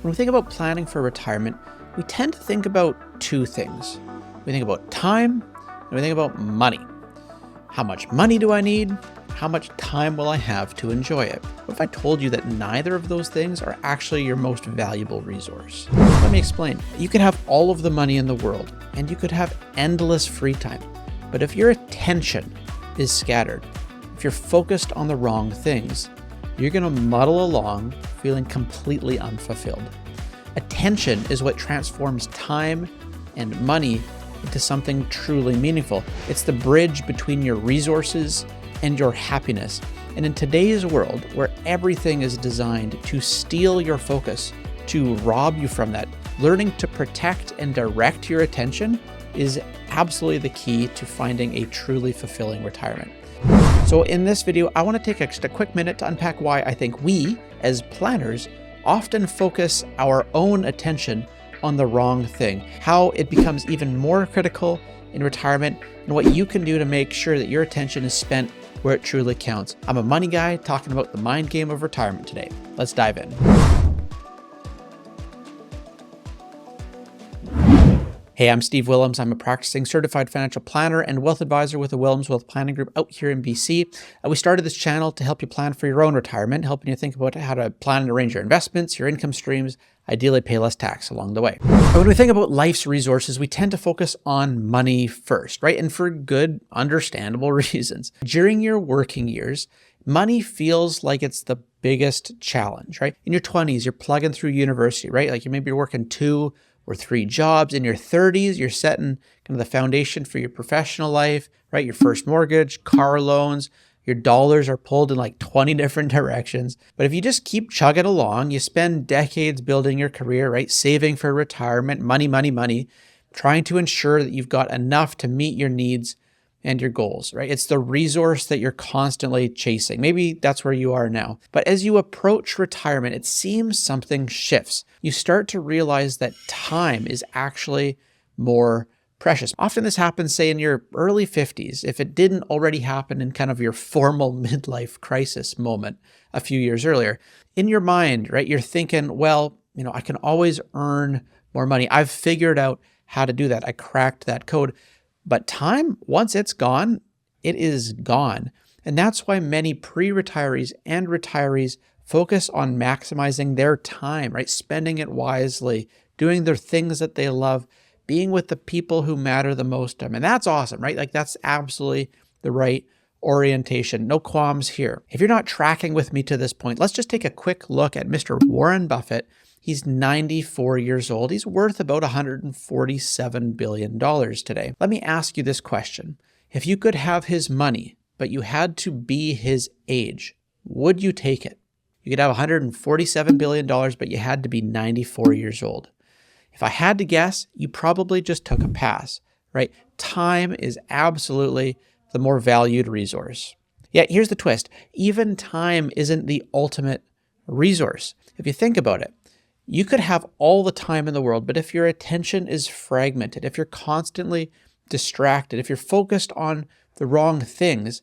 When we think about planning for retirement, we tend to think about two things. We think about time and we think about money. How much money do I need? How much time will I have to enjoy it? What if I told you that neither of those things are actually your most valuable resource? Let me explain. You could have all of the money in the world and you could have endless free time. But if your attention is scattered, if you're focused on the wrong things, you're going to muddle along feeling completely unfulfilled. Attention is what transforms time and money into something truly meaningful. It's the bridge between your resources and your happiness. And in today's world, where everything is designed to steal your focus, to rob you from that, learning to protect and direct your attention is absolutely the key to finding a truly fulfilling retirement. So in this video, I want to take just a quick minute to unpack why I think we, as planners, often focus our own attention on the wrong thing, how it becomes even more critical in retirement, and what you can do to make sure that your attention is spent where it truly counts. I'm a money guy talking about the mind game of retirement today. Let's dive in. Hey, I'm Steve Willems. I'm a practicing certified financial planner and wealth advisor with the Willems Wealth Planning Group out here in BC. We started this channel to help you plan for your own retirement, helping you think about how to plan and arrange your investments, your income streams, ideally pay less tax along the way. But when we think about life's resources, we tend to focus on money first, right? And for good, understandable reasons. During your working years, money feels like it's the biggest challenge, right? In your 20s, you're plugging through university, right? Like maybe you're working 2 or 3 jobs. In your 30s, you're setting kind of the foundation for your professional life, right? Your first mortgage, car loans, your dollars are pulled in like 20 different directions. But if you just keep chugging along, you spend decades building your career, right? Saving for retirement, money, trying to ensure that you've got enough to meet your needs and your goals, right? It's the resource that you're constantly chasing. Maybe that's where you are now. But as you approach retirement, it seems something shifts. You start to realize that time is actually more precious. Often this happens, say, in your early 50s, if it didn't already happen in kind of your formal midlife crisis moment a few years earlier. In your mind, right, you're thinking, well, I can always earn more money. I've figured out how to do that. I cracked that code. But time, once it's gone, it is gone. And that's why many pre-retirees and retirees focus on maximizing their time, right? Spending it wisely, doing the things that they love, being with the people who matter the most to them. And that's awesome, right? Like that's absolutely the right orientation. No qualms here. If you're not tracking with me to this point, let's just take a quick look at Mr. Warren Buffett. He's 94 years old. He's worth about $147 billion today. Let me ask you this question. If you could have his money, but you had to be his age, would you take it? You could have $147 billion, but you had to be 94 years old. If I had to guess, you probably just took a pass, right? Time is absolutely the more valued resource. Yet here's the twist. Even time isn't the ultimate resource. If you think about it, you could have all the time in the world, but if your attention is fragmented, if you're constantly distracted, if you're focused on the wrong things,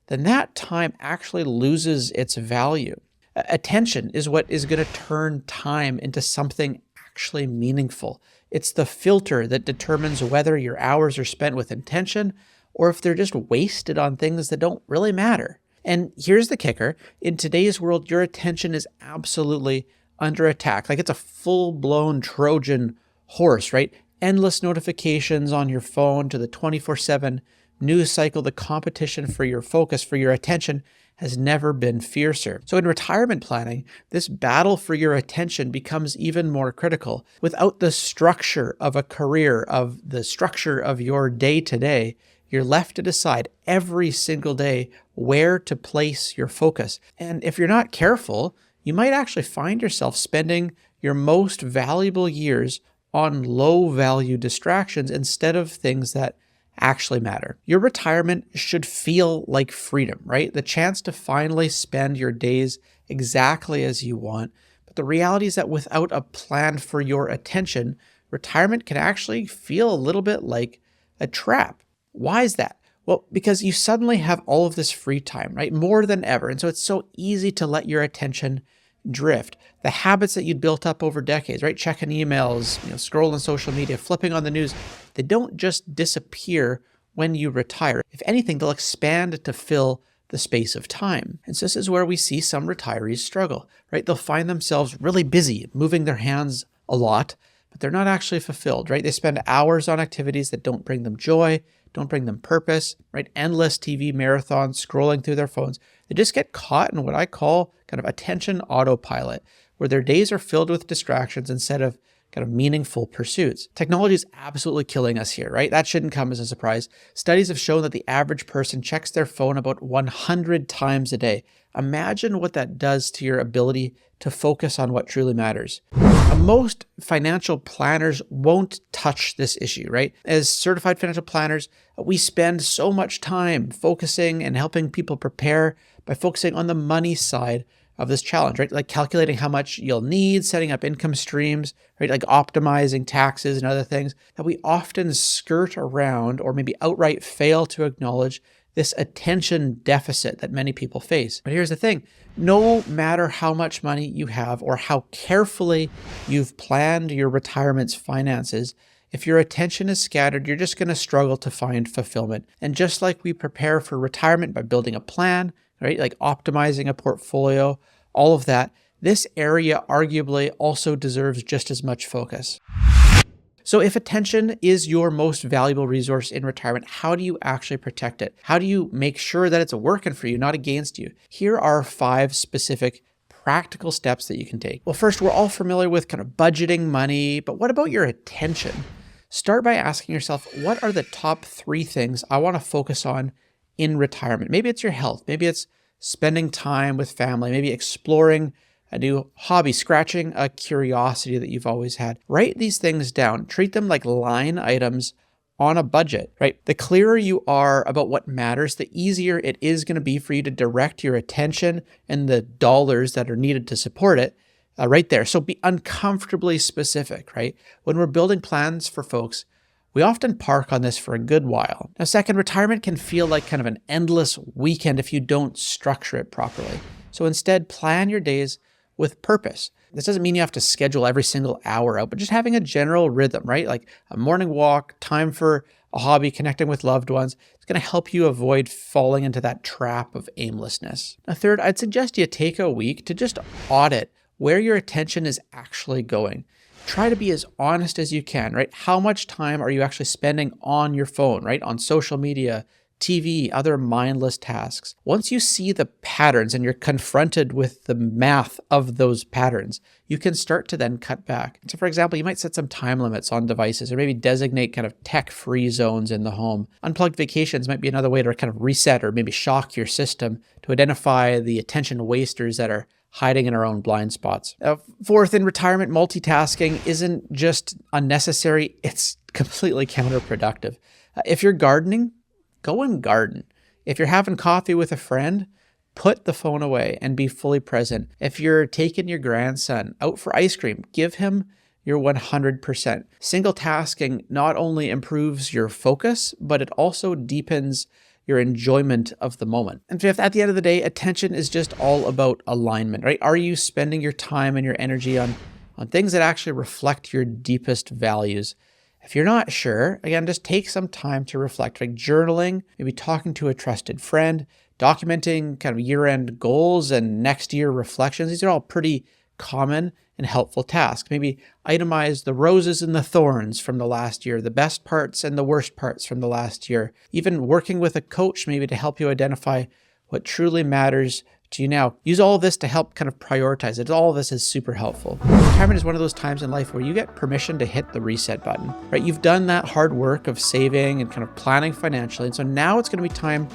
then that time actually loses its value. Attention is what is going to turn time into something actually meaningful. It's the filter that determines whether your hours are spent with intention or if they're just wasted on things that don't really matter. And here's the kicker. In today's world, your attention is absolutely under attack. Like it's a full-blown Trojan horse, right? Endless notifications on your phone to the 24/7 news cycle. The competition for your focus, for your attention has never been fiercer. So in retirement planning, this battle for your attention becomes even more critical. Without the structure of a career, of the structure of your day-to-day, you're left to decide every single day where to place your focus. And if you're not careful, you might actually find yourself spending your most valuable years on low-value distractions instead of things that actually matter. Your retirement should feel like freedom, right? The chance to finally spend your days exactly as you want. But the reality is that without a plan for your attention, retirement can actually feel a little bit like a trap. Why is that? Well, because you suddenly have all of this free time, right? More than ever. And so it's so easy to let your attention drift. The habits that you'd built up over decades, right? Checking emails, scrolling social media, flipping on the news, they don't just disappear when you retire. If anything, they'll expand to fill the space of time. And so this is where we see some retirees struggle, right? They'll find themselves really busy, moving their hands a lot, but they're not actually fulfilled, right? They spend hours on activities that don't bring them joy, don't bring them purpose, right? Endless TV marathons, scrolling through their phones. They just get caught in what I call kind of attention autopilot, where their days are filled with distractions instead of kind of meaningful pursuits. Technology is absolutely killing us here, right? That shouldn't come as a surprise. Studies have shown that the average person checks their phone about 100 times a day. Imagine what that does to your ability to focus on what truly matters. Most financial planners won't touch this issue, right? As certified financial planners, we spend so much time focusing and helping people prepare by focusing on the money side of this challenge, right? Like calculating how much you'll need, setting up income streams, right? Like optimizing taxes and other things that we often skirt around or maybe outright fail to acknowledge this attention deficit that many people face. But here's the thing, no matter how much money you have or how carefully you've planned your retirement's finances, if your attention is scattered, you're just going to struggle to find fulfillment. And just like we prepare for retirement by building a plan, right? Like optimizing a portfolio, all of that, this area arguably also deserves just as much focus. So if attention is your most valuable resource in retirement, how do you actually protect it? How do you make sure that it's working for you, not against you? Here are 5 specific practical steps that you can take. Well, first, we're all familiar with kind of budgeting money, but what about your attention? Start by asking yourself, what are the top 3 things I want to focus on in retirement? Maybe it's your health. Maybe it's spending time with family, maybe exploring a new hobby, scratching a curiosity that you've always had. Write these things down. Treat them like line items on a budget, right? The clearer you are about what matters, the easier it is going to be for you to direct your attention and the dollars that are needed to support it right there. So be uncomfortably specific, right? When we're building plans for folks, we often park on this for a good while. Now, second, retirement can feel like kind of an endless weekend if you don't structure it properly. So instead, plan your days with purpose. This doesn't mean you have to schedule every single hour out, but just having a general rhythm, right? Like a morning walk, time for a hobby, connecting with loved ones. It's going to help you avoid falling into that trap of aimlessness. Now, third, I'd suggest you take a week to just audit where your attention is actually going. Try to be as honest as you can, right? How much time are you actually spending on your phone, right? On social media, TV, other mindless tasks. Once you see the patterns and you're confronted with the math of those patterns, you can start to then cut back. So for example, you might set some time limits on devices or maybe designate kind of tech-free zones in the home. Unplugged vacations might be another way to kind of reset or maybe shock your system to identify the attention wasters that are hiding in our own blind spots. Fourth, in retirement, multitasking isn't just unnecessary, it's completely counterproductive. If you're gardening, go and garden. If you're having coffee with a friend, put the phone away and be fully present. If you're taking your grandson out for ice cream, give him your 100%. Single tasking not only improves your focus, but it also deepens your enjoyment of the moment. And fifth, at the end of the day, attention is just all about alignment, right? Are you spending your time and your energy on things that actually reflect your deepest values? If you're not sure, again, just take some time to reflect, like journaling, maybe talking to a trusted friend, documenting kind of year-end goals and next year reflections. These are all pretty common and helpful tasks. Maybe itemize the roses and the thorns from the last year, the best parts and the worst parts from the last year. Even working with a coach maybe to help you identify what truly matters to you now. Use all of this to help kind of prioritize it. All of this is super helpful. Retirement is one of those times in life where you get permission to hit the reset button, right? You've done that hard work of saving and kind of planning financially. And so now it's going to be time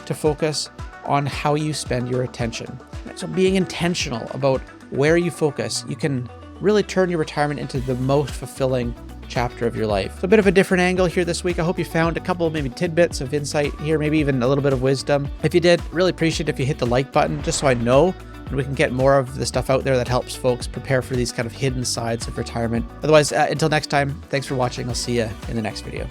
to focus on how you spend your attention. Right? So being intentional about where you focus, you can really turn your retirement into the most fulfilling chapter of your life. So a bit of a different angle here this week. I hope you found a couple maybe tidbits of insight here, maybe even a little bit of wisdom. If you did, really appreciate if you hit the like button just so I know and we can get more of the stuff out there that helps folks prepare for these kind of hidden sides of retirement. Otherwise, until next time, thanks for watching. I'll see you in the next video.